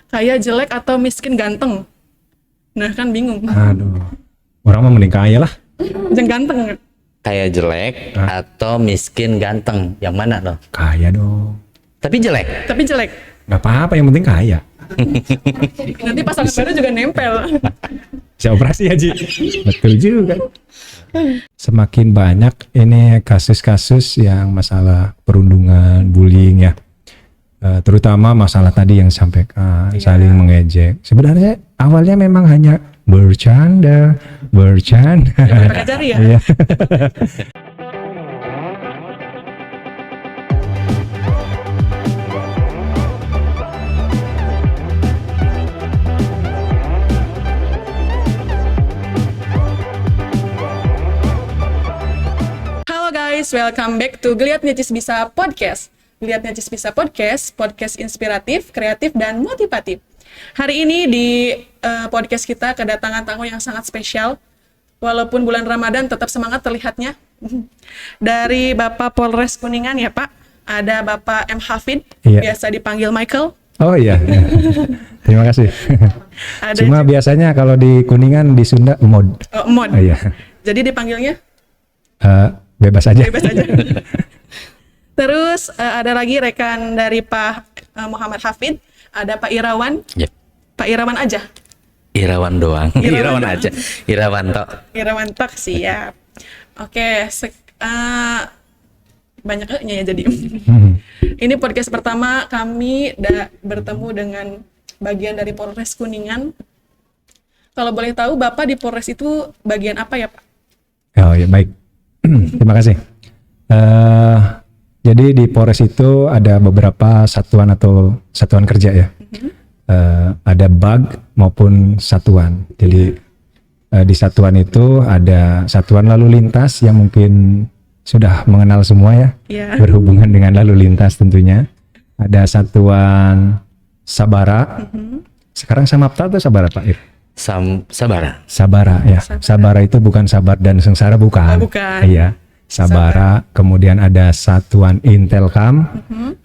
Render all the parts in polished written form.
kaya jelek atau miskin ganteng. Nah kan bingung. Aduh, orang mah mending kaya lah. Jangan ganteng. Kaya jelek atau miskin ganteng, yang mana loh? Kaya dong. Tapi jelek. Tapi jelek. Gak apa-apa, yang penting kaya. Nanti pasangan baru juga nempel. Saya operasi Haji. Betul juga. Semakin banyak ini kasus-kasus yang masalah perundungan, bullying ya. Terutama masalah tadi yang sampaikan, saling mengejek. Sebenarnya awalnya memang hanya bercanda. Pakai jari ya. Iya. Halo guys, welcome back to Geliat Necis Bisa Podcast. Geliat Necis Bisa Podcast, podcast inspiratif, kreatif, dan motivatif. Hari ini di podcast kita kedatangan tamu yang sangat spesial. Walaupun bulan Ramadan tetap semangat terlihatnya. Dari Bapak Polres Kuningan ya Pak, ada Bapak M. Hafid, Iya. biasa dipanggil Michael. Oh iya. Terima kasih. Ada Cuma biasanya kalau di Kuningan di Sunda mod. Mod. Oh, iya. Jadi dipanggilnya Bebas aja. bebas aja. Terus ada lagi rekan dari Pak Muhammad Hafid, ada Pak Irawan. Yep. Pak Irawan aja. Irawan doang. Irawan Irawan aja. Irawan tok. Irawan Tok, siap. Oke, banyak ya jadi. Ini podcast pertama kami bertemu dengan bagian dari Polres Kuningan. Kalau boleh tahu Bapak di Polres itu bagian apa ya Pak? Oh ya baik. Terima kasih. Jadi di Polres itu ada beberapa satuan atau satuan kerja ya. Ada bag maupun satuan. Jadi di satuan itu ada satuan lalu lintas yang mungkin sudah mengenal semua ya. Iya. Berhubungan dengan lalu lintas tentunya. Ada satuan Sabara. Sekarang Samapta atau Sabara Pak Ir? Sabara. Sabara ya. Sabara itu bukan sabar dan sengsara bukan. Oh, bukan. Iya. Sabara. Kemudian ada satuan Intelkam.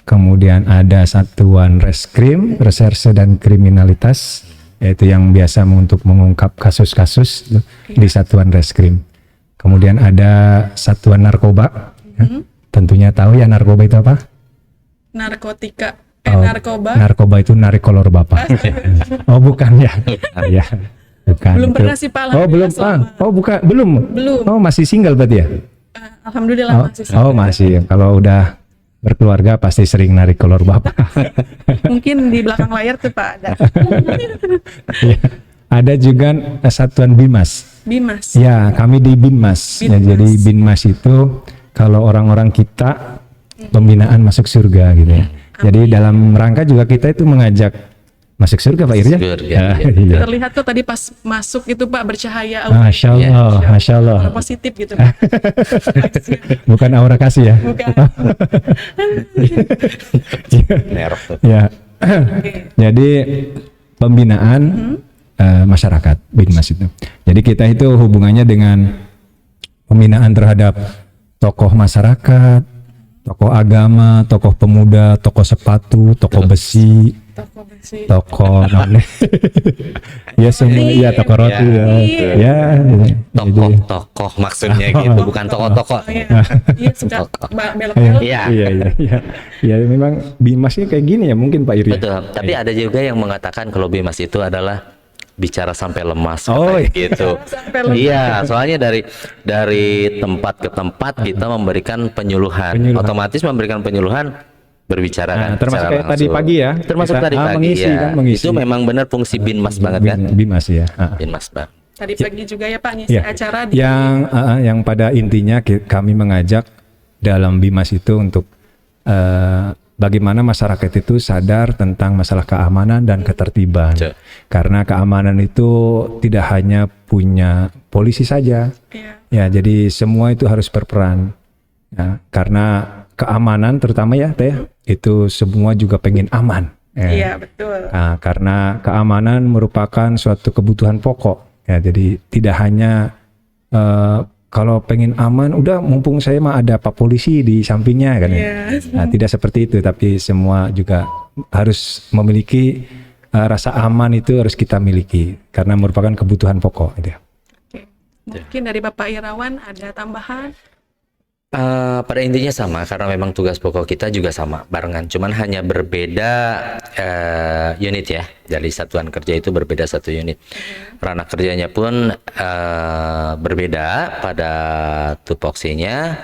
Kemudian ada satuan Reskrim, Reserse dan Kriminalitas, yaitu yang biasa untuk mengungkap kasus-kasus di satuan Reskrim. Kemudian ada satuan Narkoba. Ya. Tentunya tahu ya narkoba itu apa? Narkotika. Oh, Narkoba. Narkoba itu narik kolor bapak. Oh bukan ya? Ya, bukan. Belum Itu. pernah sih Pak. Oh belum. Oh bukan, belum. Belum. Oh masih single berarti ya? Alhamdulillah masih. Oh masih. Kalau udah berkeluarga pasti sering narik kolor bapak. Mungkin di belakang layar tuh Pak ada. Ya. Ada juga satuan Bimas. Bimas. Ya kami di Binmas. Ya, Binmas. jadi Binmas itu kalau orang-orang kita pembinaan masuk surga gitu ya. Jadi dalam rangka juga kita itu mengajak masuk surga Pak Irja. Surga, Ya, iya. iya. Terlihat kok tadi pas masuk itu Pak bercahaya. Masya Allah, Masya Allah. Aura positif gitu Pak. Bukan aura kasih ya. Bukan. Merah. Ya. Jadi pembinaan masyarakat Binmas itu. Jadi kita itu hubungannya dengan pembinaan terhadap tokoh masyarakat, tokoh agama, tokoh pemuda, tokoh sepatu, tokoh besi, Toko bersih. tokoh non. Ya semua, ya tokoh roti ya. Ya. Tokoh-tokoh maksudnya gitu, bukan tokoh-tokoh. Oh, iya. Iya suka Tokoh. belok-belok. Iya. Iya. Ya memang Binmasnya kayak gini ya mungkin Pak Iri. Betul. Tapi ada juga yang mengatakan kalau Bimas itu adalah bicara sampai lemas Oh, katanya iya. gitu. Sampai lemas. Iya, soalnya dari tempat ke tempat kita memberikan penyuluhan. Otomatis memberikan penyuluhan berbicara kan termasuk secara kayak tadi langsung. pagi ya. Termasuk Kita, tadi pagi mengisi ya. kan, mengisi. Itu memang benar fungsi Binmas banget kan? Bimas ya. Binmas Bang. Tadi pagi juga ya Pak ngisi Ya. acara di Yang pada intinya kami mengajak dalam Bimas itu untuk bagaimana masyarakat itu sadar tentang masalah keamanan dan ketertiban. Cuk. Karena keamanan itu tidak hanya punya polisi saja. Iya. Ya, jadi semua itu harus berperan. Ya, karena keamanan terutama ya Teh, itu semua juga pengen aman. Ya. Iya, betul. Nah, karena keamanan merupakan suatu kebutuhan pokok. Ya, jadi tidak hanya kalau pengen aman, udah mumpung saya mah ada Pak Polisi di sampingnya kan ya. Iya. Nah, tidak seperti itu, tapi semua juga harus memiliki rasa aman itu harus kita miliki karena merupakan kebutuhan pokok gitu ya. Oke. Mungkin dari Bapak Irawan ada tambahan? Pada intinya sama, karena memang tugas pokok kita juga sama, barengan. Cuman hanya berbeda unit ya. Dari satuan kerja itu berbeda satu unit. Ranah kerjanya pun berbeda pada tupoksinya.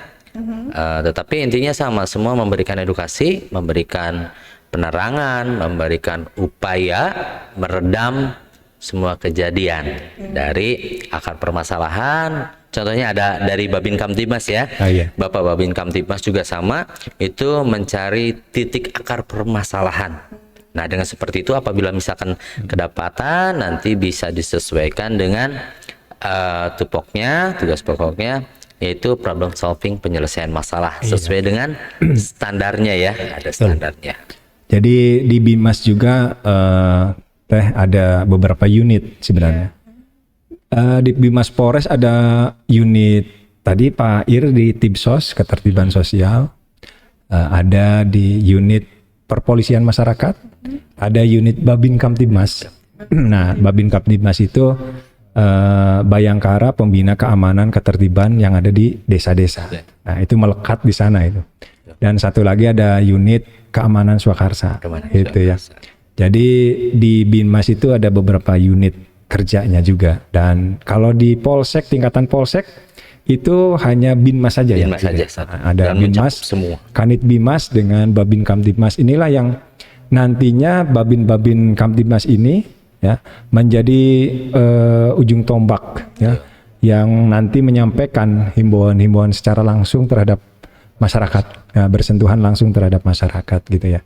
Tetapi intinya sama, semua memberikan edukasi, memberikan penerangan, memberikan upaya meredam semua kejadian dari akar permasalahan. Contohnya ada dari Babin Kamtibmas ya. Iya. Bapak Babin Kamtibmas juga sama, itu mencari titik akar permasalahan. Nah, dengan seperti itu apabila misalkan kedapatan, nanti bisa disesuaikan dengan tupoknya, tugas pokoknya, yaitu problem solving, penyelesaian masalah sesuai dengan standarnya ya, ada standarnya. Jadi di Binmas juga ada beberapa unit sebenarnya. Di Binmas Polres ada unit tadi Pak Ir di Tipsos Ketertiban Sosial, ada di unit Perpolisian Masyarakat, ada unit Babin Kamtibmas. Nah, Babin Kamtibmas itu Bayangkara Pembina Keamanan Ketertiban yang ada di desa-desa. Nah, itu melekat di sana itu. Dan satu lagi ada unit Keamanan Swakarsa, gitu ya. Jadi di Binmas itu ada beberapa unit kerjanya juga, dan kalau di Polsek, tingkatan Polsek itu hanya Binmas saja ya. Ada Binmas, semua. Kanit Binmas dengan Babin Kamtibmas. Inilah yang nantinya Babin Kamtibmas ini ya menjadi ujung tombak ya, yang nanti menyampaikan himbauan-himbauan secara langsung terhadap masyarakat, ya, bersentuhan langsung terhadap masyarakat gitu ya.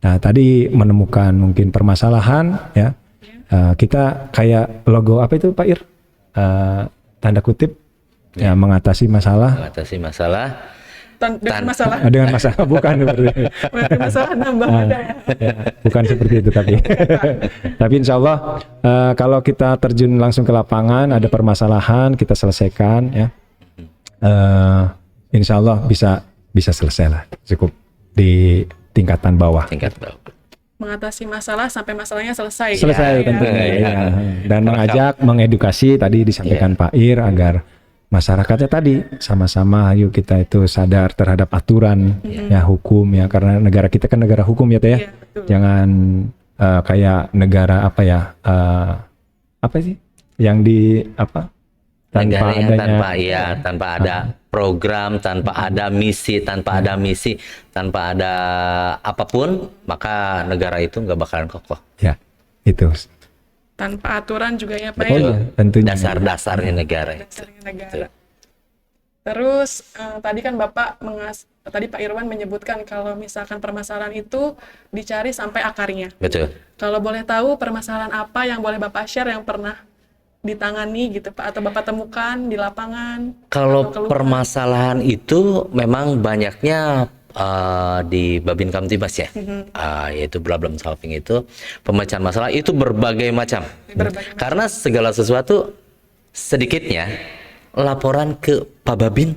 Nah, tadi menemukan mungkin permasalahan ya. Kita kayak logo apa itu Pak Ir? Tanda kutip ya, mengatasi masalah. Mengatasi masalah. Dengan masalah? Dengan masalah, bukan seperti itu. Masalah nambah ada ya? Bukan seperti itu tapi. Tapi insya Allah kalau kita terjun langsung ke lapangan, ada permasalahan kita selesaikan ya. Insya Allah bisa selesai lah, cukup di tingkatan bawah. Tingkat bawah. Mengatasi masalah sampai masalahnya selesai. Selesai tentunya. Ya. Dan mengajak, mengedukasi tadi disampaikan Pak Ir agar masyarakatnya tadi sama-sama ayo kita itu sadar terhadap aturan ya, hukum ya, karena negara kita kan negara hukum ya Teh ya. Jangan kayak negara apa ya, apa sih yang di apa tanpa adanya tanpa ada program, tanpa ada misi, tanpa ada apapun, maka negara itu nggak bakalan kokoh. Ya, itu. Tanpa aturan juga ya Pak Betul, ya? tentunya. Dasar-dasarnya negara. Dasarnya negara. Terus tadi kan tadi Pak Irwan menyebutkan kalau misalkan permasalahan itu dicari sampai akarnya. Betul. Kalau boleh tahu permasalahan apa yang boleh Bapak share yang pernah ditangani gitu Pak, atau Bapak temukan di lapangan? Kalau permasalahan itu memang banyaknya di Babin Kamtibmas ya, yaitu problem solving itu, pemecahan masalah itu berbagai macam. Karena segala sesuatu sedikitnya laporan ke Pak Babin.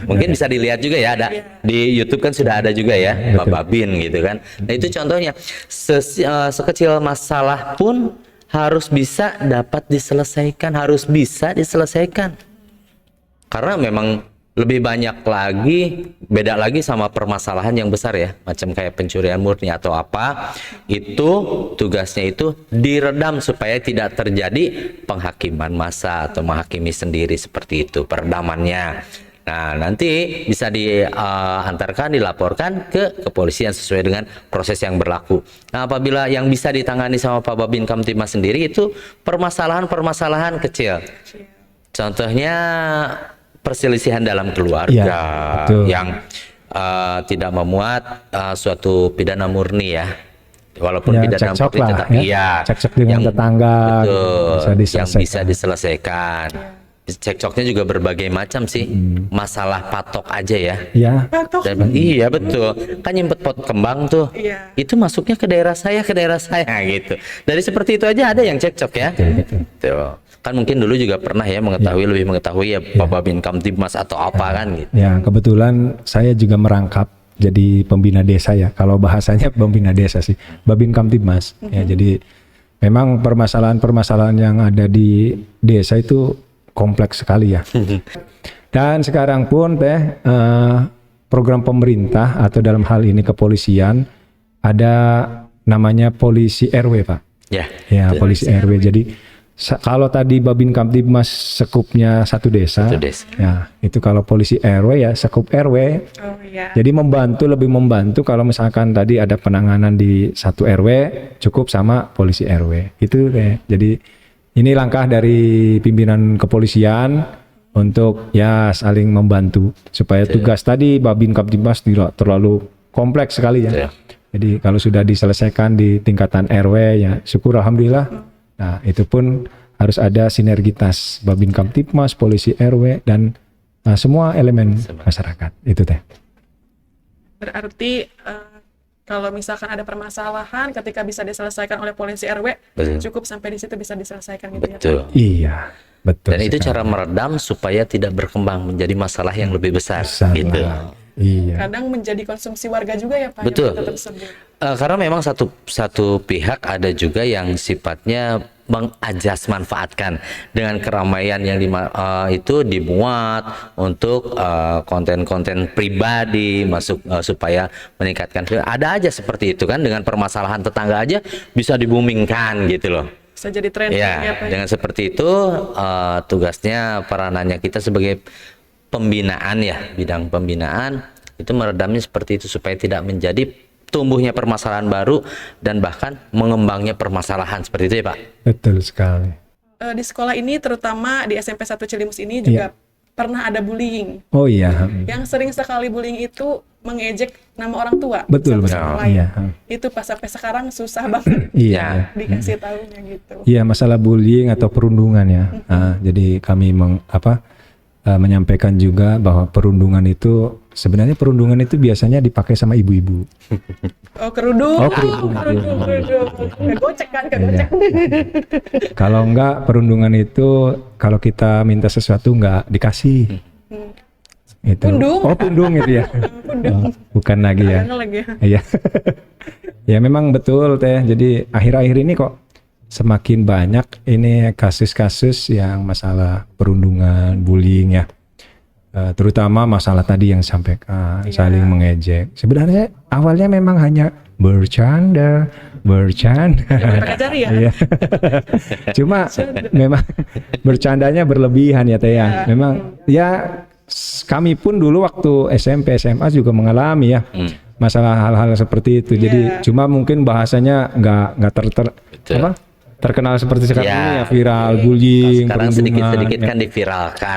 Mungkin bisa dilihat juga ya, ada di YouTube kan sudah ada juga ya, Pak Babin gitu kan. Nah itu contohnya, sekecil masalah pun harus bisa dapat diselesaikan, karena memang lebih banyak lagi, beda lagi sama permasalahan yang besar ya, macam kayak pencurian murni atau apa, itu tugasnya itu diredam supaya tidak terjadi penghakiman massa atau menghakimi sendiri, seperti itu peredamannya. Nah, nanti bisa dilaporkan ke kepolisian sesuai dengan proses yang berlaku. Nah, apabila yang bisa ditangani sama Pak Babin Kamtibmas sendiri itu permasalahan kecil. Contohnya perselisihan dalam keluarga yang tidak memuat suatu pidana murni ya. Walaupun pidana murni tetapi cekcok dengan tetangga, yang bisa diselesaikan. Cekcoknya juga berbagai macam sih, masalah patok aja ya. Patok. Iya betul, kan nyempet pot kembang tuh, itu masuknya ke daerah saya gitu. Dari seperti itu aja ada yang cekcok ya. Tuh. Kan mungkin dulu juga pernah ya lebih mengetahui ya Pak Babin Kamtibmas atau apa kan gitu. Ya kebetulan saya juga merangkap jadi pembina desa ya. Kalau bahasanya pembina desa sih, Babin Kamtibmas. Ya, jadi memang permasalahan-permasalahan yang ada di desa itu kompleks sekali ya. Dan sekarang pun teh program pemerintah atau dalam hal ini kepolisian ada namanya polisi RW, Pak. Ya. Ya, polisi RW. Jadi kalau tadi Babin Kamtibmas sekupnya satu desa, ya itu kalau polisi RW ya sekup RW. Oh iya. Jadi lebih membantu kalau misalkan tadi ada penanganan di satu RW cukup sama polisi RW. Itu deh. Jadi ini langkah dari pimpinan kepolisian untuk ya saling membantu supaya tugas tadi Babin Kamtibmas tidak terlalu kompleks sekali ya. Jadi kalau sudah diselesaikan di tingkatan RW ya syukur alhamdulillah. Nah, itu pun harus ada sinergitas Babin Kamtibmas, polisi RW dan semua elemen masyarakat. Itu teh. Berarti kalau misalkan ada permasalahan ketika bisa diselesaikan oleh polisi RW, cukup sampai di situ bisa diselesaikan gitu ya. Betul. Iya, betul. Dan itu cara meredam supaya tidak berkembang menjadi masalah yang lebih besar gitu. Iya. Kadang menjadi konsumsi warga juga ya Pak. Betul. Karena memang satu pihak ada juga yang sifatnya mengajas manfaatkan dengan keramaian yang itu dimuat untuk konten-konten pribadi masuk supaya meningkatkan. Ada aja seperti itu kan, dengan permasalahan tetangga aja bisa dibumingkan gitu loh. Bisa jadi tren ya, dengan seperti itu tugasnya peranannya kita sebagai pembinaan ya, bidang pembinaan itu meredamnya seperti itu supaya tidak menjadi tumbuhnya permasalahan baru dan bahkan mengembangnya permasalahan seperti itu ya Pak. Betul sekali. Di sekolah ini terutama di SMP 1 Cilimus ini juga pernah ada bullying. Oh iya. Yang sering sekali bullying itu mengejek nama orang tua. Betul. Iya. Itu pas sampai sekarang susah banget. Iya. Dikasih tahunya gitu. Iya, masalah bullying atau perundungan ya. Jadi kami menyampaikan juga bahwa perundungan itu sebenarnya perundungan itu biasanya dipakai sama ibu-ibu. Oh, kerudung. Oh, kerudung. Kegocek kan, kegocek. Kalau enggak perundungan itu kalau kita minta sesuatu enggak dikasih. Itu. Pundung. Oh, pundung itu ya. Oh, bukan lagi ya. Iya. Ya memang betul teh. Jadi akhir-akhir ini kok semakin banyak ini kasus-kasus yang masalah perundungan, bullying ya. Terutama masalah tadi yang sampaikan saling mengejek. Sebenarnya awalnya memang hanya bercanda. Ya. Cuma memang bercandanya berlebihan ya teh ya. Memang ya kami pun dulu waktu SMP SMA juga mengalami ya masalah hal-hal seperti itu. Jadi cuma mungkin bahasanya nggak terkenal seperti sekarang ini ya, viral, bullying, sekarang sedikit-sedikit ya. Kan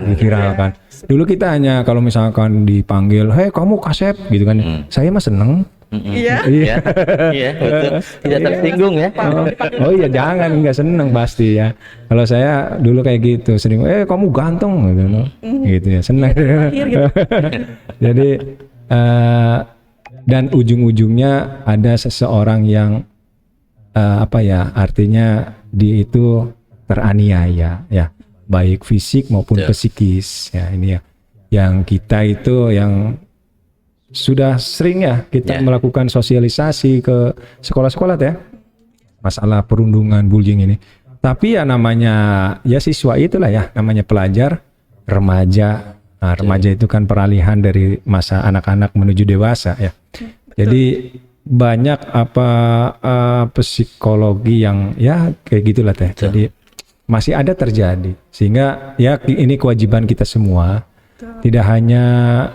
diviralkan. Dulu kita hanya kalau misalkan dipanggil, "Hei kamu Kasep," gitu kan. Saya mah seneng. Iya. Betul. Tidak tersinggung ya. Oh iya, jangan, nggak seneng pasti ya. Kalau saya dulu kayak gitu, sering, kamu ganteng gitu, gitu ya, seneng. Jadi dan ujung-ujungnya ada seseorang yang artinya dia itu teraniaya ya, baik fisik maupun psikis ya. Ini ya yang kita itu yang sudah sering ya kita melakukan sosialisasi ke sekolah-sekolah ya masalah perundungan, bullying ini. Tapi ya namanya ya siswa itulah ya, namanya pelajar, remaja. Nah, remaja itu kan peralihan dari masa anak-anak menuju dewasa ya. Jadi banyak psikologi yang ya kayak gitulah teh. Jadi masih ada terjadi, sehingga ya ini kewajiban kita semua. Tidak hanya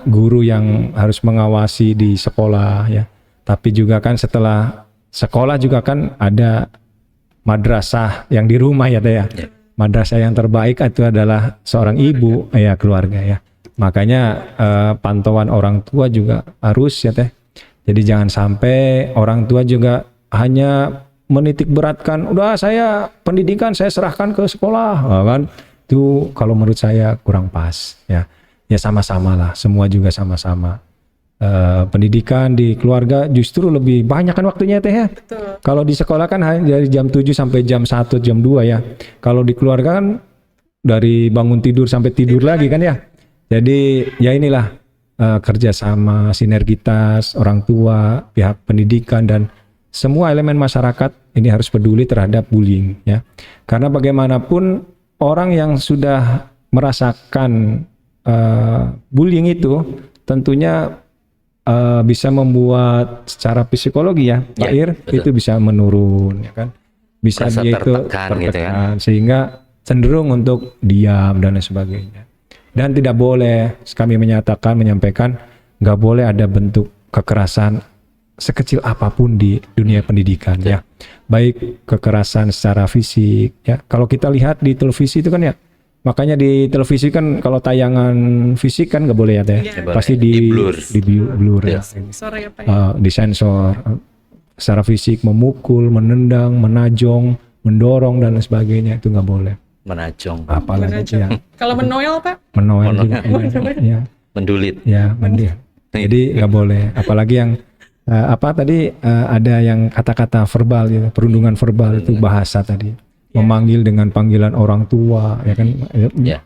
guru yang harus mengawasi di sekolah ya, tapi juga kan setelah sekolah juga kan ada madrasah yang di rumah ya teh ya. Madrasah yang terbaik itu adalah seorang ibu ya, keluarga ya. Makanya pantauan orang tua juga harus ya teh. Jadi jangan sampai orang tua juga hanya menitik beratkan, udah saya pendidikan saya serahkan ke sekolah, kan? Itu kalau menurut saya kurang pas ya. Ya sama-sama lah, semua juga sama-sama. Pendidikan di keluarga justru lebih banyak kan waktunya teh ya. Betul. Kalau di sekolah kan dari jam 7 sampai jam 1, jam 2 ya. Kalau di keluarga kan dari bangun tidur sampai tidur lagi kan ya. Jadi ya inilah kerjasama, sinergitas orang tua, pihak pendidikan dan semua elemen masyarakat ini harus peduli terhadap bullying ya. Karena bagaimanapun orang yang sudah merasakan bullying itu tentunya bisa membuat secara psikologi ya, Pak Ir, itu bisa menurun ya kan. Bisa Merasa dia itu tertekan gitu kan. sehingga cenderung untuk diam dan lain sebagainya. Dan tidak boleh, kami menyampaikan nggak boleh ada bentuk kekerasan sekecil apapun di dunia pendidikan ya. Baik kekerasan secara fisik ya. Kalau kita lihat di televisi itu kan ya, makanya di televisi kan kalau tayangan fisik kan nggak boleh ya Teh. Pasti di blur ya. Sore ya Pak ya. Disensor. Secara fisik memukul, menendang, menajong, mendorong dan lain sebagainya itu nggak boleh. Menajong, Apalagi ya. Kalau menoel Pak? Menoel juga. Ya. mendulit. Ya, mendiam. Jadi nggak boleh. Apalagi yang ada yang kata-kata verbal gitu, perundungan verbal itu bahasa tadi. Memanggil dengan panggilan orang tua, ya kan?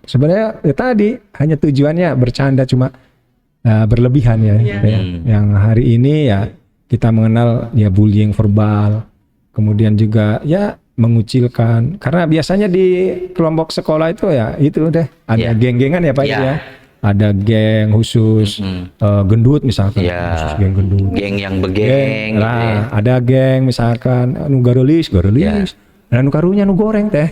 Sebenarnya ya tadi hanya tujuannya bercanda cuma berlebihan ya. Yang hari ini ya kita mengenal ya bullying verbal, kemudian juga ya mengucilkan. Karena biasanya di kelompok sekolah itu ya itu deh ada geng-gengan ya Pak ya. Ada geng khusus gendut misalkan, khusus geng gendut. Geng yang begeng. Gitu ya. Ada geng misalkan nu garelis. Nah, nu karunya nu goreng teh.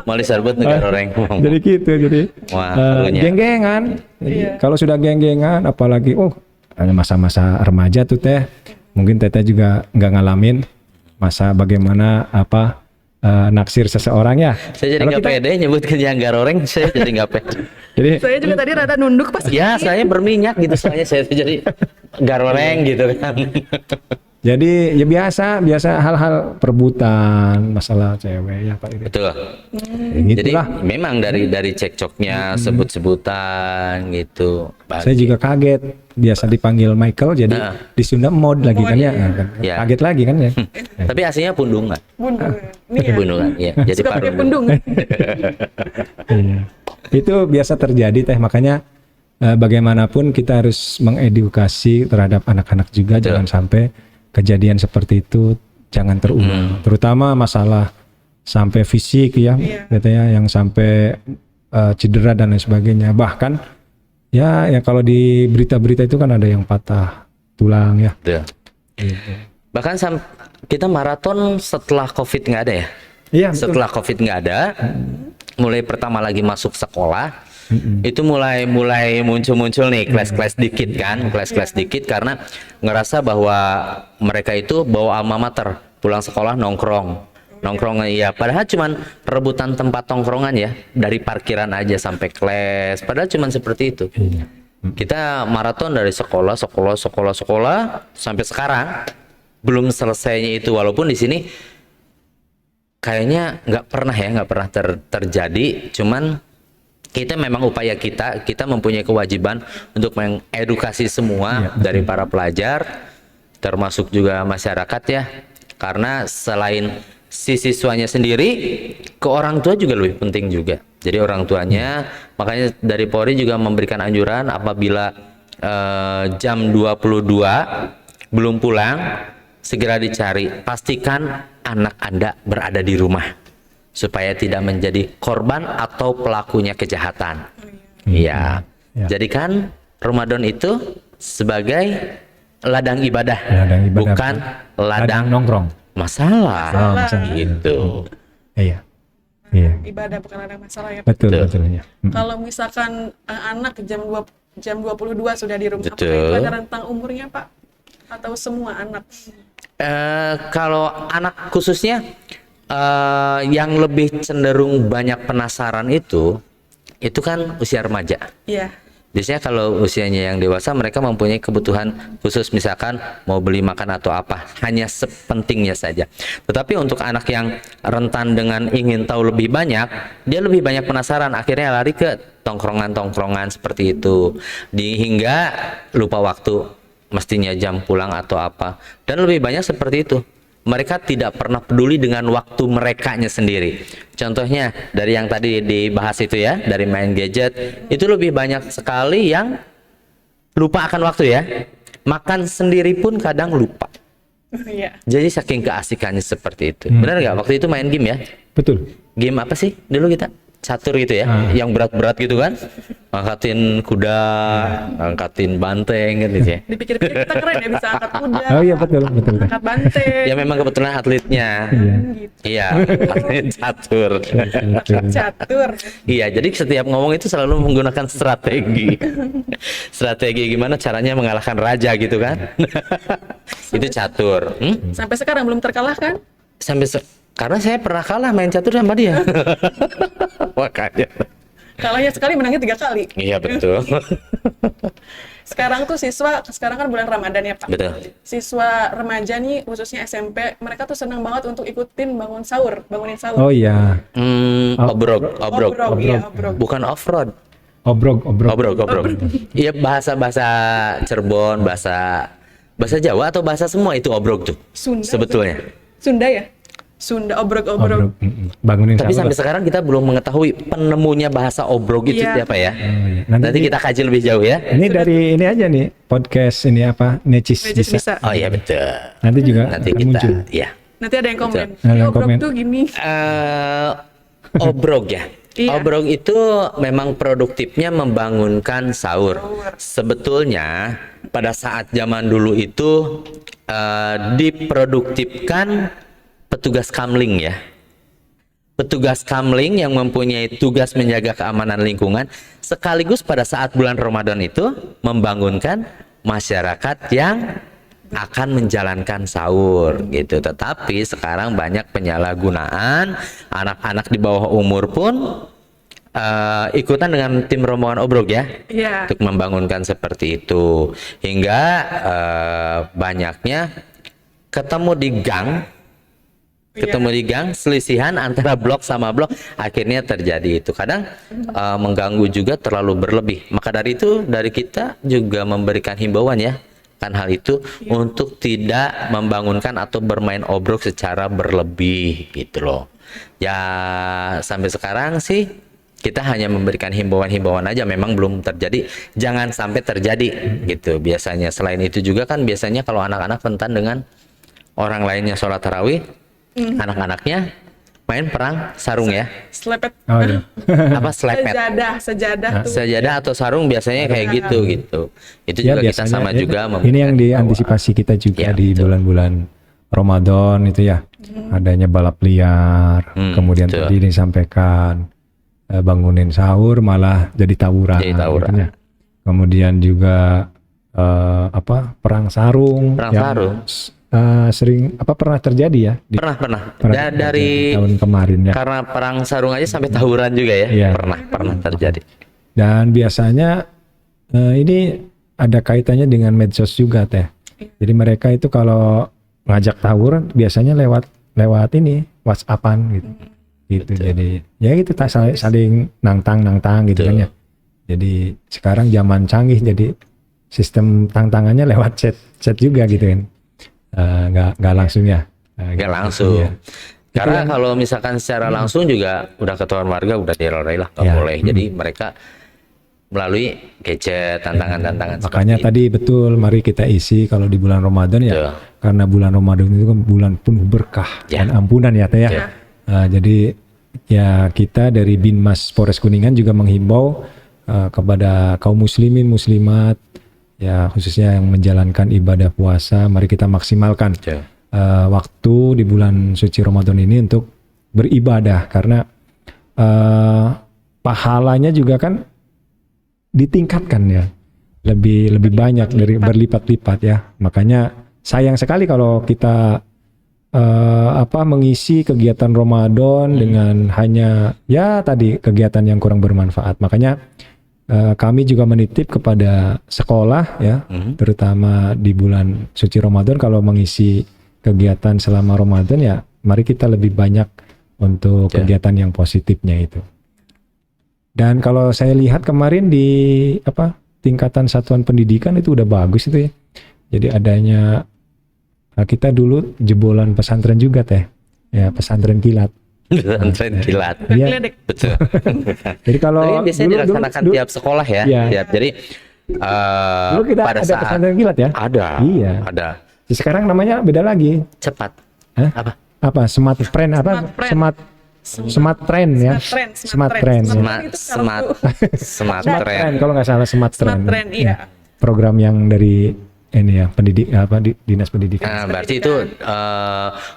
Mali sarbut nu goreng. Jadi gitu, jadi geng-gengan. Kalau sudah geng-gengan, apalagi masa-masa remaja tuh teh, mungkin teteh juga nggak ngalamin masa bagaimana naksir seseorang ya. Saya jadi nggak pede nyebutkan yang goreng, saya jadi nggak pede. Jadi Saya juga tadi rada nunduk pas. Ya, saya berminyak gitu, soalnya saya jadi goreng gitu kan. jadi ya biasa hal-hal perebutan masalah cewek ya Pak. Betul. Ya, jadi memang dari cekcoknya sebut-sebutan gitu. Saya juga kaget, biasa dipanggil Michael jadi di Sunda mod lagi kan ya. Kaget lagi kan ya. Tapi aslinya pundungan. Pundungan ya. Jadi Suka pakai pundung. Itu biasa terjadi teh, makanya bagaimanapun kita harus mengedukasi terhadap anak-anak juga. Jangan sampai kejadian seperti itu jangan terulang, terutama masalah sampai fisik ya, katanya yang sampai cedera dan lain sebagainya. Bahkan ya kalau di berita-berita itu kan ada yang patah tulang ya. Gitu. Bahkan kita maraton setelah COVID nggak ada ya? Iya. Setelah COVID nggak ada, mulai pertama lagi masuk sekolah. Itu mulai muncul nih kelas-kelas dikit kan, kelas-kelas dikit karena ngerasa bahwa mereka itu bawa alma mater, pulang sekolah nongkrong ya, padahal cuman rebutan tempat tongkrongan ya, dari parkiran aja sampai kelas, padahal cuman seperti itu. Kita maraton dari sekolah sampai sekarang belum selesainya itu, walaupun di sini kayaknya nggak pernah terjadi, cuman kita memang upaya kita mempunyai kewajiban untuk mengedukasi semua dari para pelajar termasuk juga masyarakat ya, karena selain si siswanya sendiri, ke orang tua juga lebih penting juga. Jadi orang tuanya, makanya dari Polri juga memberikan anjuran apabila jam 22 belum pulang, segera dicari, pastikan anak Anda berada di rumah supaya tidak menjadi korban atau pelakunya kejahatan. Iya. Jadikan Ramadan itu sebagai ladang ibadah, bukan ladang nongkrong. Masalah. Gitu. Iya. Ibadah bukan ladang masalah ya. Betul ya. Kalau misalkan anak jam 22 sudah di rumah, apakah itu ada rentang umurnya Pak? Atau semua anak? Kalau anak khususnya yang lebih cenderung banyak penasaran itu kan usia remaja. Iya. Biasanya kalau usianya yang dewasa, mereka mempunyai kebutuhan khusus, misalkan mau beli makan atau apa, hanya sepentingnya saja. Tetapi untuk anak yang rentan dengan ingin tahu lebih banyak, dia lebih banyak penasaran, akhirnya lari ke tongkrongan-tongkrongan seperti itu, hingga lupa waktu, mestinya jam pulang atau apa, dan lebih banyak seperti itu. mereka tidak pernah peduli dengan waktu merekanya sendiri. Contohnya dari yang tadi dibahas itu ya, dari main gadget, itu lebih banyak sekali yang lupa akan waktu ya. Makan sendiri pun kadang lupa. Iya. Jadi saking keasikannya seperti itu. Benar nggak? Waktu itu main game ya? Betul. Game apa sih dulu kita? Catur gitu ya, yang berat-berat gitu kan, angkatin kuda, angkatin banteng gitu ya. Dipikir-pikir kita keren ya, bisa angkat kuda, Oh iya betul. angkat banteng. Ya memang kebetulan atletnya, Gitu. iya, atlet catur. Catur. Iya, jadi setiap ngomong itu selalu menggunakan strategi. Strategi gimana caranya mengalahkan raja gitu kan? Itu catur. Sampai sekarang belum terkalahkan? Karena saya pernah kalah main catur sama dia. Makanya. Kalahnya sekali, menangnya 3 kali. Iya betul. Sekarang tuh sekarang kan bulan Ramadan ya Pak. Betul. Siswa remaja nih, khususnya SMP, mereka tuh senang banget untuk ikutin bangunin sahur. Oh iya. Obrok. Iya, obrok. Bukan off-road. Obrok. Obrok. Iya, bahasa Cirebon, bahasa Jawa atau bahasa semua itu obrok tuh. Sunda. Sebetulnya. Sunda ya? Sunda, obrok. Obrok. Bangunin Tapi sahur. sampai sekarang kita belum mengetahui penemunya bahasa obrok itu Iya. siapa ya. Iya. Nanti kita kaji lebih jauh ya. Ini dari ini aja nih podcast ini apa Necis Necis bisa. Oh iya betul. Nanti juga Nanti akan kita muncul. ya. Nanti ada yang komen. Ada yang Obrok komen. tuh gini. Obrok ya. Iya. Obrok itu memang produktifnya membangunkan sahur. Sebetulnya pada saat zaman dulu itu diproduktifkan petugas kamling ya. Petugas kamling yang mempunyai tugas menjaga keamanan lingkungan sekaligus pada saat bulan Ramadan itu membangunkan masyarakat yang akan menjalankan sahur gitu. Tetapi sekarang banyak penyalahgunaan, anak-anak di bawah umur pun ikutan dengan tim rombongan obrok ya. Iya. Untuk membangunkan seperti itu hingga banyaknya ketemu di gang selisihan antara blok sama blok akhirnya terjadi itu kadang mengganggu juga terlalu berlebih. Maka dari itu dari kita juga memberikan himbauan ya kan hal itu untuk tidak membangunkan atau bermain obrok secara berlebih gitu loh ya. Sampai sekarang sih kita hanya memberikan himbauan-himbauan aja, memang belum terjadi, jangan sampai terjadi gitu biasanya. Selain itu juga kan biasanya kalau anak-anak rentan dengan orang lainnya sholat tarawih, anak-anaknya main perang sarung ya. Selepet. Oh iya. Apa selepet? Sejadah tuh. Sejadah atau sarung biasanya kayak gitu. Itu Ya, juga kita biasanya sama juga ini yang diantisipasi kita juga Ya, di betul. bulan-bulan Ramadan itu ya. Adanya balap liar, kemudian betul. tadi disampaikan bangunin sahur malah jadi tawuran. Jadi tawuran. gitu ya. Kemudian juga perang sarung. Perang yang sarung. Sering pernah terjadi ya di Pernah. pernah Dari tahun kemarin ya. karena perang sarung aja sampai tawuran juga ya. Iya. Pernah terjadi. Dan biasanya ini ada kaitannya dengan medsos juga teh. Jadi mereka itu kalau ngajak tawuran biasanya lewat ini WhatsAppan gitu. Gitu. Jadi ya gitu saling nantang gitu Betul. kan ya. Jadi sekarang zaman canggih jadi sistem tantangannya lewat chat juga gitu kan. Nggak langsung ya. Nggak Gitu. langsung. Iya. Karena kalau misalkan secara langsung juga udah ketahuan warga udah dilerai lah, nggak Ya. boleh. Jadi mereka melalui gadget tantangan-tantangan Makanya seperti tadi betul mari kita isi kalau di bulan Ramadan ya. Betul. Karena bulan Ramadan itu kan bulan penuh berkah Ya. dan ampunan ya teh ya. Ya. Jadi ya kita dari Binmas Polres Kuningan juga menghimbau kepada kaum muslimin muslimat ya khususnya yang menjalankan ibadah puasa, mari kita maksimalkan Betul. waktu di bulan suci Ramadan ini untuk beribadah karena pahalanya juga kan ditingkatkan ya, lebih banyak dari berlipat-lipat ya. Makanya sayang sekali kalau kita mengisi kegiatan Ramadan dengan hanya ya tadi kegiatan yang kurang bermanfaat. Makanya kami juga menitip kepada sekolah ya, terutama di bulan suci Ramadan kalau mengisi kegiatan selama Ramadan ya, mari kita lebih banyak untuk kegiatan yang positifnya itu. Dan kalau saya lihat kemarin di tingkatan satuan pendidikan itu udah bagus itu ya. Jadi adanya Kita dulu jebolan pesantren juga teh, ya pesantren kilat. Pesantren kilat. Bukan Iya. geledek. Betul. Jadi kalau Tapi biasanya dilaksanakan tiap sekolah ya. Iya. Tiap. Jadi dulu kita pada ada saat pesantren kilat ya. ada, Iya. ada. Sekarang namanya beda lagi. Cepat. Hah? Apa? Apa? Smart Trend apa? Smart Trend ya. Smart Trend. Ya. Smart, smart, smart Smart trend. Trend kalau nggak salah Smart Smart Trend. Trend, iya. Program yang dari ini ya dinas pendidikan. Nah, berarti itu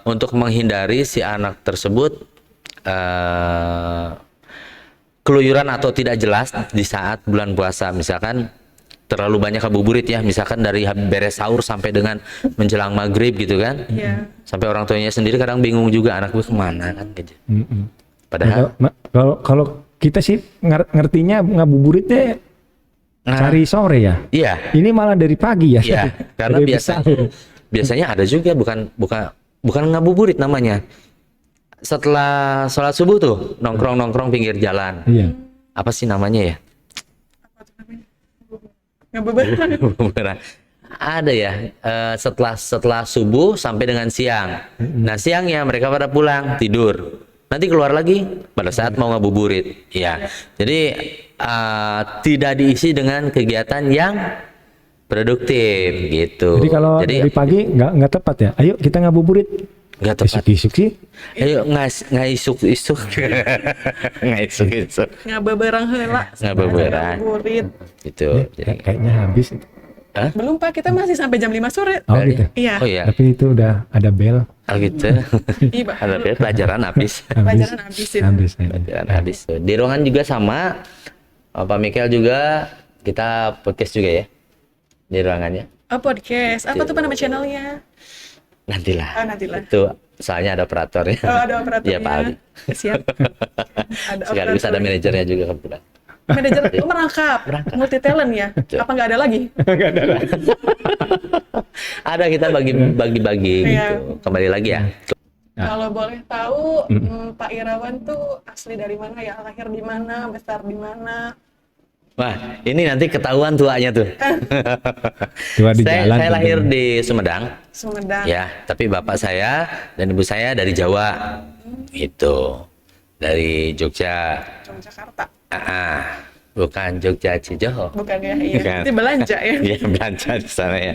untuk menghindari si anak tersebut keluyuran atau tidak jelas di saat bulan puasa, misalkan terlalu banyak ngabuburit ya, misalkan dari beres sahur sampai dengan menjelang maghrib gitu kan, Iya. sampai orang tuanya sendiri kadang bingung juga anak gue kemana kan gitu. Padahal Kalau kita sih ngertinya ngabuburitnya cari sore ya. iya, Ini malah dari pagi ya. iya, karena Dari biasanya ada juga bukan ngabuburit namanya. Setelah sholat subuh tuh nongkrong pinggir jalan. Iya. Apa sih namanya ya? Ngebeberan. Ada ya, setelah subuh sampai dengan siang. Nah, siangnya mereka pada pulang tidur, nanti keluar lagi pada saat mau ngabuburit ya. Jadi tidak diisi dengan kegiatan yang produktif gitu. Jadi kalau dari pagi nggak tepat ya. Ayo kita ngabuburit. nggak tepat. Isuk-isuk sih. Ayo ngaisuk-isuk. Ngaisuk-isuk. Ngabeberang heula. Ngabeberang. Ngabuburit. Gitu. Jadi, Kayaknya habis. hah? Belum Pak, kita masih sampai jam 5 sore. Oh gitu. Iya. Oh iya. Tapi itu udah ada bel. Oh gitu. Iya, Pak. Ada pelajaran habis. Pelajaran habisin. Habis. Pelajaran habis. Di ruangan juga sama. Pak Michael juga, kita podcast juga ya di ruangannya. Oh, podcast. Apa tuh Pak nama channelnya? Nantilah. Oh, nantilah. Itu soalnya ada operatornya. Oh, ada operatornya. Iya, Pak Ali. Siap. Ada Sekaligus ada operatornya. manajernya juga kebetulan. Manajer merangkap. Multi talent ya? Apa nggak ada lagi? Ada, kita bagi-bagi Iya. gitu. Kembali lagi ya. Kalau boleh tahu, Pak Irawan tuh asli dari mana ya? Lahir di mana? Besar di mana? Wah, ini nanti ketahuan tuanya tuh. Tua di saya jalan. saya lahir di Sumedang. Sumedang. Ya, tapi bapak saya dan ibu saya dari Jawa. Itu. Dari Jogja. Jakarta. Bukan Jogja Cijoho. Bukan ya? Iya. Bukan. Itu belanja ya? Iya, belanja di sana ya.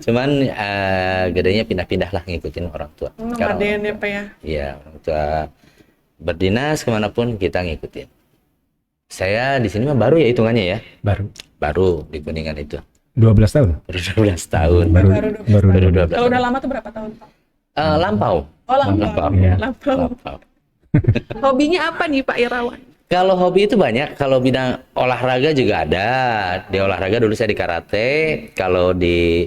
Cuman gedenya pindah-pindah lah ngikutin orang tua. Nomaden ya Pak ya? Iya, orang tua berdinas kemanapun kita ngikutin. Saya di sini mah baru ya hitungannya ya. Baru di Kuningan itu. 12 tahun. Baru 12 tahun. Baru Baru 12 Kalau tahun. udah lama tuh berapa tahun Pak? Lampau. Oh, lampau. Iya. Lampau. Hobinya apa nih Pak Irawan? Kalau hobi itu banyak. Kalau bidang olahraga juga ada. Di olahraga dulu saya di karate. Kalau di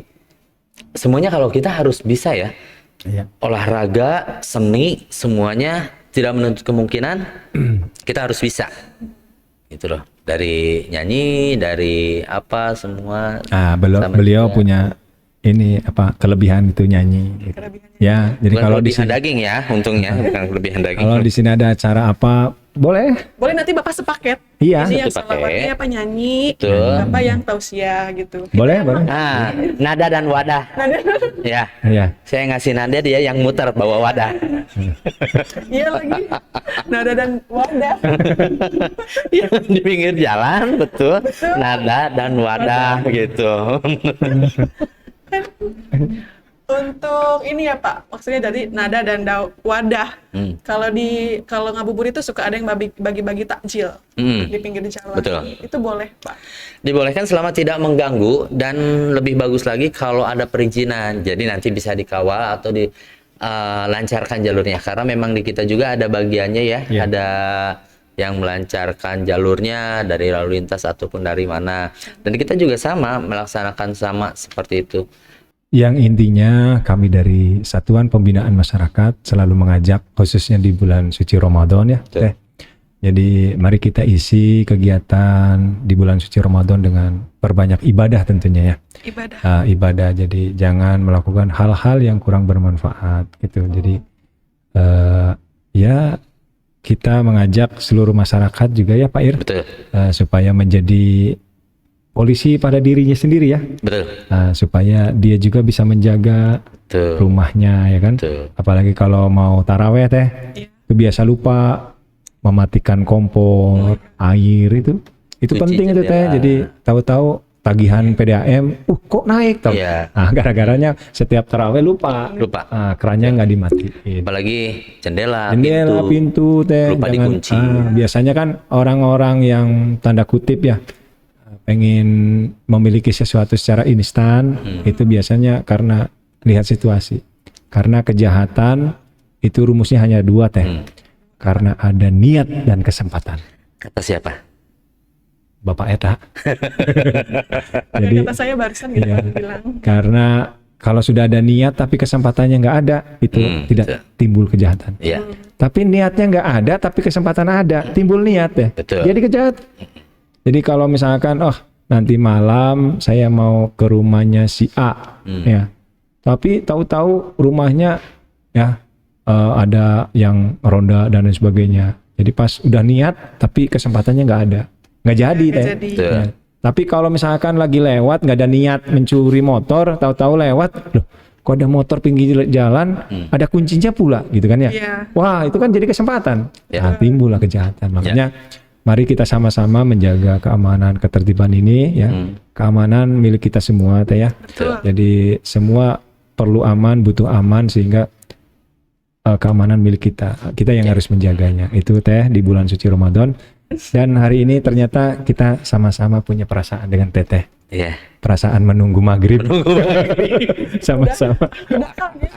semuanya kalau kita harus bisa ya. Iya. Olahraga, seni, semuanya tidak menuntut kemungkinan. Kita harus bisa. Gitu loh. Dari nyanyi, dari apa semua. Sama Beliau juga. punya ini apa kelebihan itu nyanyi. Gitu. Kelebihannya. Ya, jadi Bukan kalau di kelebihan sini daging ya, untungnya bukan kelebihan daging. kalau di sini ada acara apa, boleh. Boleh nanti Bapak sepaket. Iya. Jadi yang Satu paket. salawatnya apa nyanyi, Betul. apa yang tausiah gitu. Boleh, boleh. Nah, nada dan wadah. Ya, Iya. saya ngasih nada, dia yang muter bawa wadah. Iya lagi. Nada dan wadah. Ya, di pinggir jalan, betul. Nada dan wadah gitu. Untuk ini ya Pak, maksudnya dari nada dan wadah. Kalau ngabuburit itu suka ada yang bagi-bagi takjil di pinggir jalan. Betul. Itu boleh Pak. Dibolehkan selama tidak mengganggu, dan lebih bagus lagi kalau ada perizinan. Jadi nanti bisa dikawal atau dilancarkan jalurnya. Karena memang di kita juga ada bagiannya ya, Iya. ada yang melancarkan jalurnya dari lalu lintas ataupun dari mana. Dan kita juga sama melaksanakan sama seperti itu. Yang intinya kami dari Satuan Pembinaan Masyarakat selalu mengajak khususnya di bulan suci Ramadan ya. Betul. Teh. Jadi mari kita isi kegiatan di bulan suci Ramadan dengan perbanyak ibadah tentunya ya. Ibadah. Ibadah, jadi jangan melakukan hal-hal yang kurang bermanfaat gitu. Jadi ya kita mengajak seluruh masyarakat juga ya Pak Ir, Betul. supaya menjadi polisi pada dirinya sendiri ya. Betul. Nah, supaya dia juga bisa menjaga Betul. rumahnya ya kan. Betul. Apalagi kalau mau taraweh teh, Iya. itu biasa lupa mematikan kompor, air itu Cuci penting itu teh. jendela. Jadi tahu-tahu tagihan PDAM, kok naik tahu. Iya. Nah, gara-garanya setiap taraweh lupa. Lupa. Nah, kerannya nggak dimatiin. Apalagi jendela, Jendela, pintu teh lupa jangan. dikunci. Biasanya kan orang-orang yang tanda kutip ya pengen memiliki sesuatu secara instan, itu biasanya karena lihat situasi. Karena kejahatan itu rumusnya hanya dua teh. Karena ada niat dan kesempatan. Kata siapa? Bapak Eta. Jadi kata saya barusan gitu iya. bilang. Karena kalau sudah ada niat tapi kesempatannya nggak ada, itu tidak betul. timbul kejahatan. Iya. Tapi niatnya nggak ada, tapi kesempatan ada, timbul niat ya. Betul. Jadi kejahatan. Jadi kalau misalkan, oh nanti malam saya mau ke rumahnya si A, ya. Tapi tahu-tahu rumahnya ya ada yang ronda dan lain sebagainya. Jadi pas udah niat, tapi kesempatannya nggak ada, nggak jadi Nggak teh. jadi. Betul. Ya. Tapi kalau misalkan lagi lewat nggak ada niat mencuri motor, tahu-tahu lewat, loh, kok ada motor pinggir jalan, ada kuncinya pula, gitu kan ya? Iya. Wah, itu kan jadi kesempatan. Ya. Nah, timbullah kejahatan. Makanya, mari kita sama-sama menjaga keamanan, ketertiban ini, ya. Keamanan milik kita semua, teh ya. Betul. Jadi semua perlu aman, butuh aman, sehingga keamanan milik kita. Kita yang harus menjaganya. Itu teh di bulan suci Ramadan. Dan hari ini ternyata kita sama-sama punya perasaan dengan Teteh. Iya. Perasaan menunggu maghrib. Sama-sama. Udah kan ya.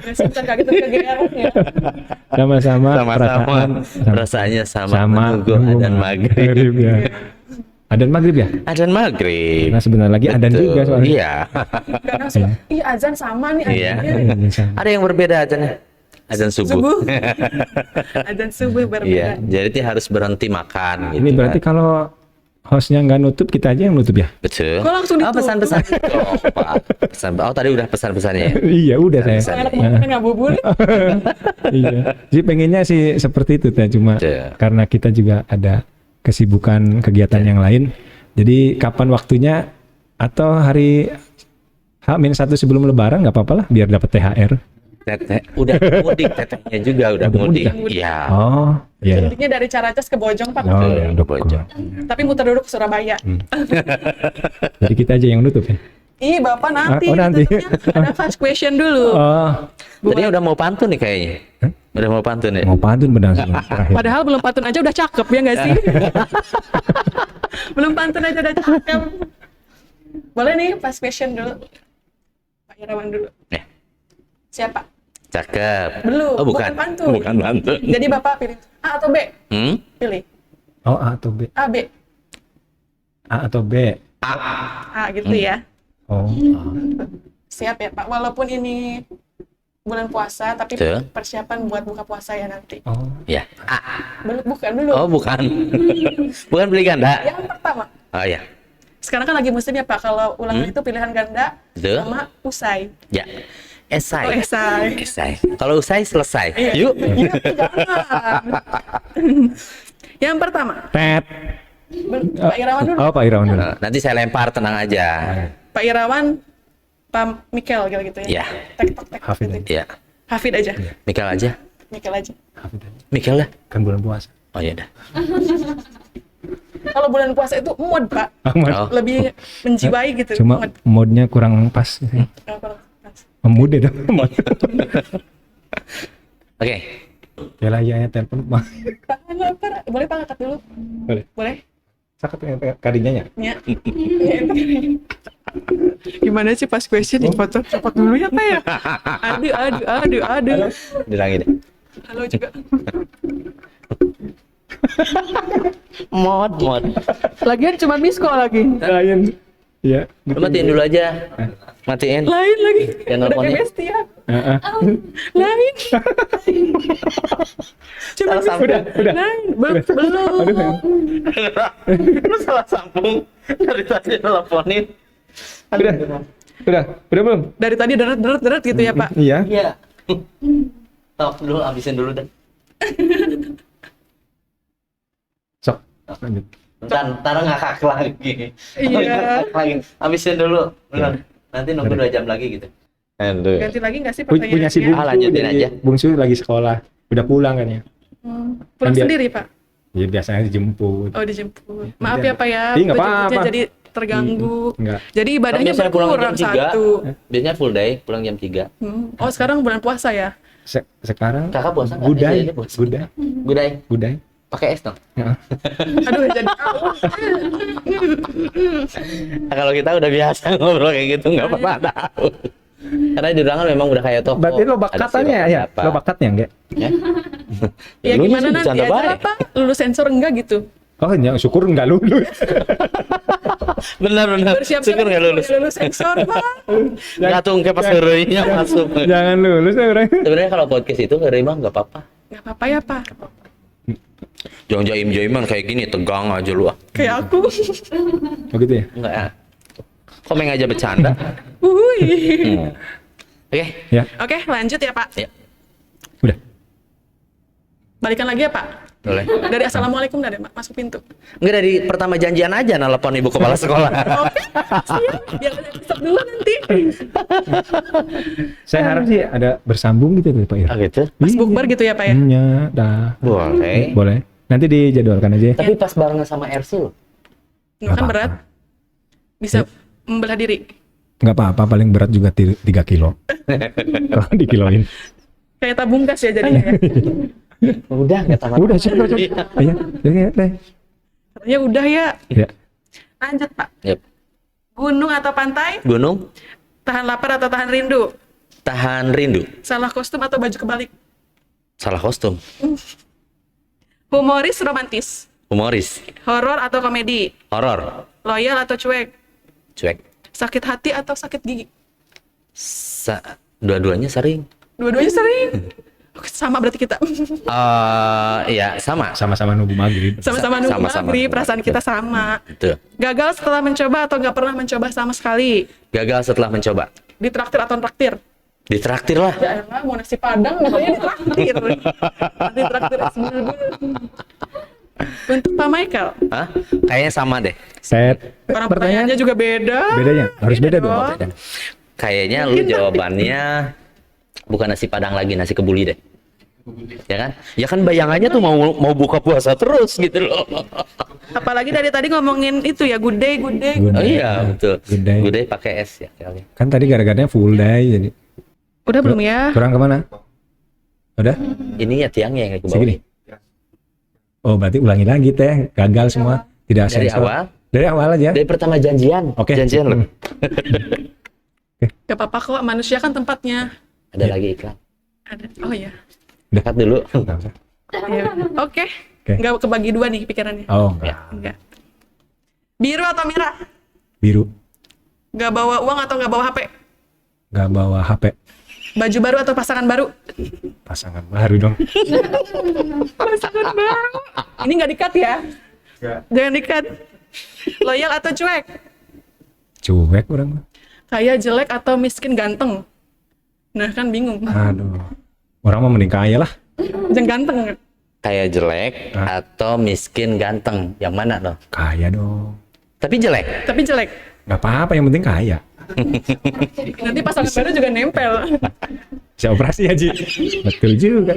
Ya sebentar kaget kegeeran ya. Sama-sama perasaan. Perasaannya sama menunggu adzan maghrib. Ya. Adzan maghrib ya? Adzan maghrib. Nah sebentar lagi adzan Betul. juga soalnya. Iya. Karena suka, iya azan sama nih Iya. azannya. Ada yang berbeda adzannya. Adzan subuh. Subuh. Azan subuh berbeda. Iya. Jadi harus berhenti makan. Gitu Ini berarti kan. kalau hostnya nggak nutup, kita aja yang nutup ya? Betul. Kok langsung Oh, ditutup? pesan-pesan. Oh, Pak. Pesan. Oh, tadi udah pesan-pesannya ya. Iya udah saya. Pesan. Enak banget kan ngabuburit. Iya. Jadi pengennya sih seperti itu teh, cuma Betul. karena kita juga ada kesibukan kegiatan yang lain. Jadi kapan waktunya atau hari H-1 sebelum Lebaran nggak apa-apa lah, biar dapat THR. Teteh udah mudik, tetehnya juga udah Udah mudik mudik. Iya. Oh, iya. Mudiknya dari Caracas ke Bojong Pak. Oh, Betul, ya, udah Bojong. Tapi muter dulu ke Surabaya. Jadi kita aja yang nutup ya. Ih, Bapak nanti. Oh, nanti. tutupnya ada fast question dulu. Oh, Tadi udah mau pantun nih kayaknya. Udah mau pantun ya. mau pantun benar terakhir. Padahal belum pantun aja udah cakep ya nggak sih? Belum pantun aja udah cakep. Boleh nih fast question dulu. Pak Irawan dulu. Ya. Siapa? Cakep. Belum. Oh, bukan. pantun. Bukan pantun. Jadi Bapak pilih A atau B? Hmm? Pilih. Oh, A atau B? A, B. A atau B? A gitu ya. Oh, Siap ya Pak. Walaupun ini bulan puasa, tapi Betul. persiapan buat buka puasa ya nanti. oh. Ya. A. Bukan belum. Oh, bukan. Bukan pilih ganda. Yang pertama. Oh ya. Sekarang kan lagi musim ya Pak. Kalau ulangan itu pilihan ganda Betul. sama usai. Ya. Esai. Oh, esai. Esai. Kalau usai selesai. Iya. Yuk. Iya, jangan. Yang pertama, Tet. Pak Irawan dulu. Oh, Pak Irawan dulu. Nah, nanti saya lempar, tenang aja. Pak Irawan, Pak Mikel gitu ya. Iya. Tek tek tek. Hafid gitu. Ya. Hafid aja. Mikel aja. Mikel aja. Mikel dah. Kan bulan puasa. Oh ya dah. Kalau bulan puasa itu mood Pak, Oh. lebih menjiwai gitu. Cuma Mood. modnya kurang pas. Kalau- Memud itu. Oke. Ya lah ya telepon. Tangan lapar. Boleh Pak angkat dulu? Boleh. Boleh? Sakit kadinya ya? Ya. Gimana sih pas question foto cepat dulu ya Pak ya? Aduh. Bilangin deh. Halo juga. Mod. Lagian cuma miss call lagi. Lain. Iya. Lu matiin dulu aja. Matiin. Lain lagi. Yang Udah nelponnya. kayak bestia. Heeh. Lain. Cuma Salah miss- sambung. Udah. Lain. Belum. Lu salah sambung. Dari tadi teleponin. Udah belum? Dari tadi deret gitu ya Pak. Iya. Iya. Stop dulu, habisin dulu dah. Sok. Lanjut. Ntar ngakak lagi. Iya. Ngakak lagi. Habisin dulu. Bener. Nanti nunggu 2 jam lagi gitu. Aduh. Ganti lagi nggak sih Punya si pertanyaannya? bungsu, lanjutin jadi aja. bungsu lagi sekolah, udah pulang kan ya. Pulang Kan dia- sendiri Pak? Ya biasanya dijemput. Oh dijemput. Maaf ya Pak ya, Ih, nggak jemputnya apa-apa. jadi terganggu. Enggak. Jadi ibadahnya Biasanya pulang jam berkurang 3. 1. Biasanya full day, pulang jam 3. Oh sekarang bulan puasa ya? Sekarang Kakak puasa nggak? Gudai, Iya, puasa. Gudai, Gudai. Gudai. Pakai es dong. Ya. Aduh jadi Nah, kalau kita udah biasa ngobrol kayak gitu nggak apa-apa tahu. Karena di ruangan memang udah kayak toko. Berarti lo Ada bakatnya sirup, ya? apa. Lo bakatnya enggak? Ya, ya Lu gimana sih nanti bercanda aja baik. lah Pak, lulus sensor enggak gitu? Oh, ya, syukur enggak lulus. Benar. Bersiap-siap Syukur nggak lulus. lulus sensor Pak. Nggak tunggu pas herinya masuk. Jangan lulus ya, orang. Sebenarnya kalau podcast itu heri mah nggak apa-apa. Nggak apa-apa ya Pak, Jangan jaim-jaiman kayak gini, tegang aja lu ah. kayak aku. Oh gitu ya? Enggak ya. Komeng aja bercanda. Wuih. Oke. Ya, Oke lanjut ya Pak. Ya, udah. Balikan lagi ya Pak. boleh. Dari assalamualaikum dari masuk pintu. Enggak, dari pertama janjian aja nelpon ibu kepala sekolah. Oke, siap. Biar ada episode dulu nanti. Saya harap sih ada bersambung gitu Pak Ir. Oh gitu. Pas Iya. bukber gitu ya Pak ya? Iya, dah. Boleh. Boleh. Nanti dijadwalkan aja ya. Tapi pas barengan sama RC lo. Nggak kan berat? Bisa membelah diri. Nggak apa-apa, paling berat juga 3 kilo. Kalau dikiloin. Kayak tabung gas ya jadinya ya. Udah nggak tamat. Udah, cukup. Ayo, ya, deh. Katanya udah ya. Ya. Lanjut Pak. Yep. Gunung atau pantai? Gunung, Tahan lapar atau tahan rindu? tahan rindu. Salah kostum atau baju kebalik? Salah kostum. Humoris romantis? Humoris. Horor atau komedi? Horor. Loyal atau cuek? Cuek. Sakit hati atau sakit gigi? Dua-duanya sering. Dua-duanya sering. Oke, sama berarti kita. Iya, sama. Sama-sama nunggu maghrib. Sama-sama nunggu Sama-sama. maghrib, perasaan kita sama. Betul. Gagal setelah mencoba atau nggak pernah mencoba sama sekali? Gagal setelah mencoba. Ditraktir atau traktir? Ditraktir lah. Ya elah, mau nasi padang katanya ditraktir. Ditraktir es dulu. Untuk Pak Michael, Hah? Kayaknya sama deh. Set. orang pertanyaannya juga beda. Bedanya? Harus beda dong. dong. Kayaknya lu jawabannya bukan nasi padang lagi, nasi kebuli deh. Ya kan? Ya kan bayangannya tuh mau buka puasa terus gitu loh. Apalagi dari tadi ngomongin itu ya, good day, good day. Good Oh day. iya, betul. Good day. Good day pakai es ya kali. Kan tadi gara-garanya full day jadi. Udah belum ya? Kurang kemana? Udah? Ini ya tiangnya yang ke bawah. Segini. Oh, berarti ulangi lagi teh. Gagal semua. Tidak Dari sensor. awal? Dari awal aja. Dari pertama janjian. Oke. Janjian loh. Gak apa-apa kok, manusia kan tempatnya. Ada lagi iklan. Ada. Oh iya. Dekat dulu. Nggak usah. Ya. Oke. Oke. Nggak kebagi dua nih pikirannya. Oh, enggak. Enggak. Biru atau merah? Biru. Nggak bawa uang atau nggak bawa HP? Nggak bawa HP. Baju baru atau pasangan baru? Pasangan baru dong. Pasangan baru. Ini nggak di-cut ya? Jangan di-cut. Loyal atau cuek? Cuek orang. Kaya, jelek, atau miskin, ganteng? Nah kan bingung. Aduh. Orang mau mending kaya lah. Jangan ganteng. Kayak jelek atau miskin ganteng. Yang mana dong? Kaya dong. Tapi jelek. Tapi jelek. Nggak apa-apa, yang penting kaya. Nanti pasangan baru juga nempel. Bisa operasi Haji. Betul juga.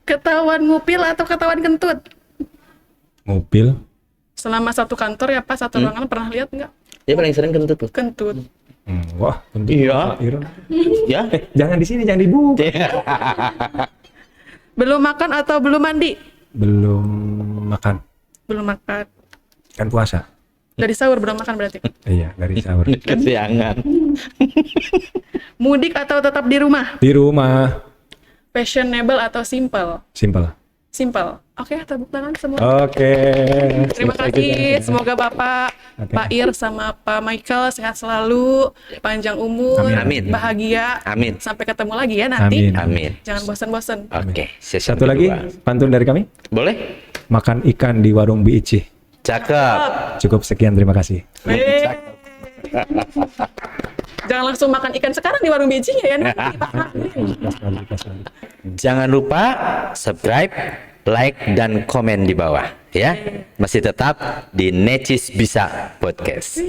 Ketahuan ngupil atau ketahuan kentut? Mobil. Selama satu kantor ya Pak, satu ruangan pernah lihat nggak? Dia paling sering kentut loh. Kentut. Wah, bentuk Iya. Pak Iron. Ya. Jangan di sini, jangan dibuka. Belum makan atau belum mandi? Belum makan. Belum makan. Kan puasa. Dari sahur belum makan berarti. Iya, dari sahur. Kesiangan. Mudik atau tetap di rumah? Di rumah. Fashionable atau simple? Simple. Simple. Oke, tepuk tangan semua. Oke. Terima kasih. Semoga Bapak, Oke. Pak Ir sama Pak Michael sehat selalu, panjang umur, Amin. bahagia. Amin. Sampai ketemu lagi ya nanti. Amin. Amin. Jangan bosan-bosan. Oke. Session Satu lagi kedua. pantun dari kami. Boleh? Makan ikan di warung Biici. Cakep. Cukup sekian, terima kasih. Jangan langsung makan ikan sekarang di warung bijinya ya. Nanti dipakai. Jangan lupa subscribe, like, dan komen di bawah. ya. Masih tetap di Necis Bisa Podcast.